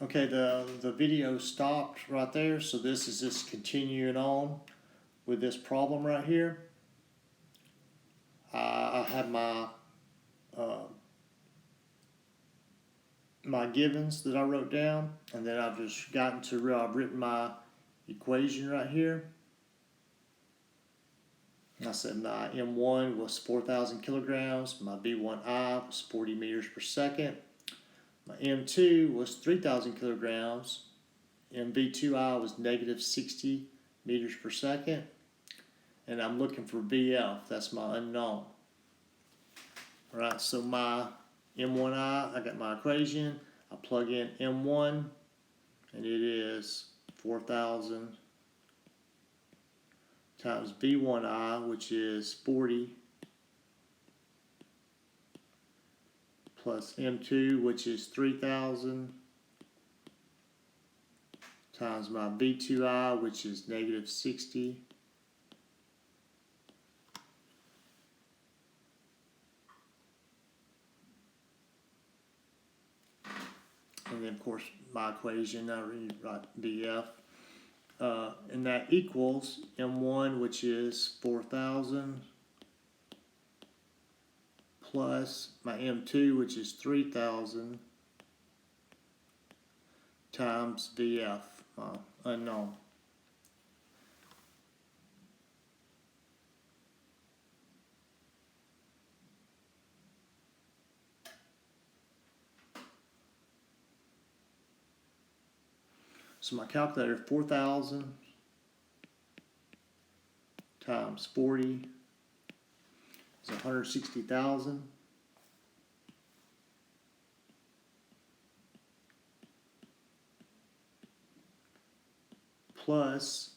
Okay, the video stopped right there, so this is just continuing on with this problem right here. I have uh, my givens that I wrote down, and then I've just gotten to where I've written my equation right here. I said my M1 was 4,000 kilograms, my V1I was 40 meters per second, my M2 was 3,000 kilograms, and V2I was negative 60 meters per second, and I'm looking for VF, that's my unknown. Alright, so my M1I, I got my equation, I plug in M1, and it is 4,000 times V1I, which is 40, plus M2, which is 3,000, times my V2I, which is negative 60, and then of course my equation, I write VF, and that equals M1, which is 4,000, plus my M2, which is 3,000, times VF, my unknown. So my calculator, 4,000 times 40 is 160,000. Plus,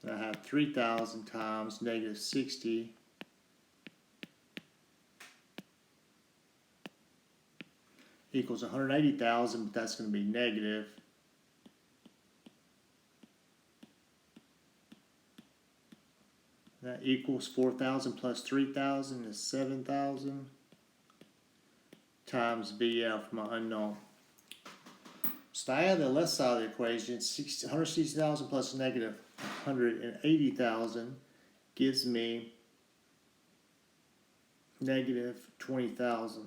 I have 3,000 times negative 60 equals 180,000, but that's going to be negative. That equals 4,000 plus 3,000 is 7,000 times VF, my unknown. So I add the left side of the equation, 160,000 plus negative 180,000 gives me negative 20,000.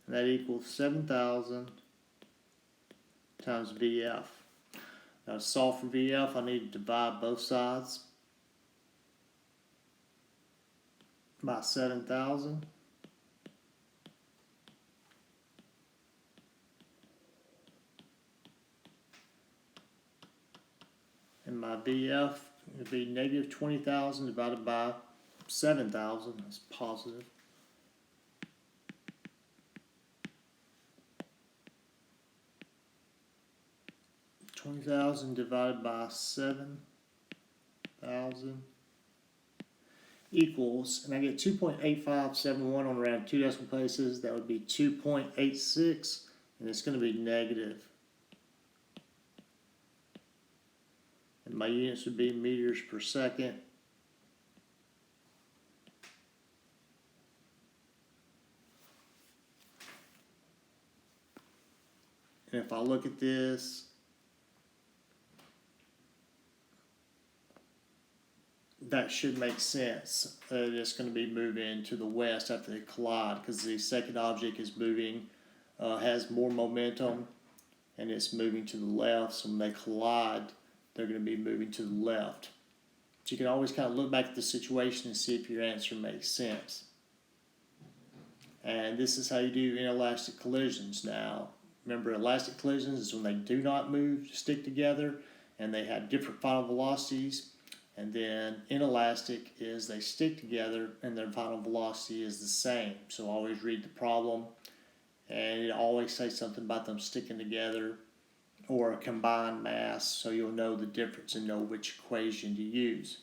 And that equals 7,000 times VF. Now to solve for VF, I need to divide both sides by 7,000. And my VF would be negative 20,000 divided by 7,000. That's positive. $20,000 divided by 7,000 equals, and I get 2.8571 on around 2 decimal places. That would be 2.86, and it's going to be negative. And my units would be meters per second. And if I look at this, that should make sense. It's going to be moving to the west after they collide, because the second object is moving, has more momentum, and it's moving to the left. So when they collide, they're going to be moving to the left. So you can always kind of look back at the situation and see if your answer makes sense. And this is how you do inelastic collisions. Now, remember, elastic collisions is when they do not move, stick together, and they have different final velocities. And then inelastic is they stick together and their final velocity is the same. So always read the problem, and it always says something about them sticking together or a combined mass, so you'll know the difference and know which equation to use.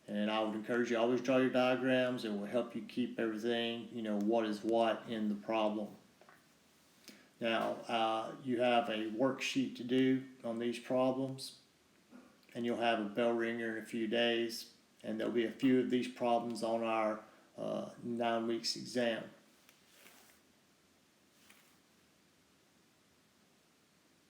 And I would encourage you to always draw your diagrams. It will help you keep everything, what is what in the problem. Now, you have a worksheet to do on these problems, and you'll have a bell ringer in a few days, and there'll be a few of these problems on our 9 weeks exam.